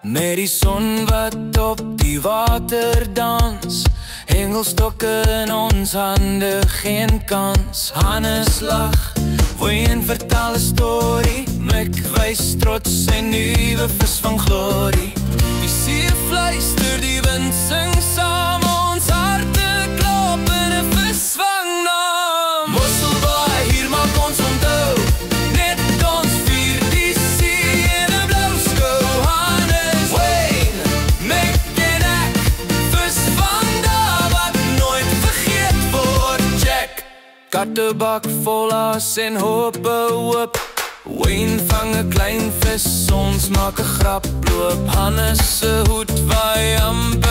Met die son wat op die water dans, hengelstokke in ons hande, geen kans. Hannes lag, Wayne vertel 'n storie, Mick wys trots sy nuwe vis van glorie. Die see fluister, die wind sing saam, ons harte klop in 'n visvangnaam. Mosselbaai, hier maak ons onthou, net ons vier die see in 'n blou skou. Hannes, Wayne, Mick en ek, visvang daar wat nooit vergeet word. Jack, kattebak vol as en hope hoop, Wayne vang 'n klein vis, ons maak 'n grap loop. Hannes se hoed waai amper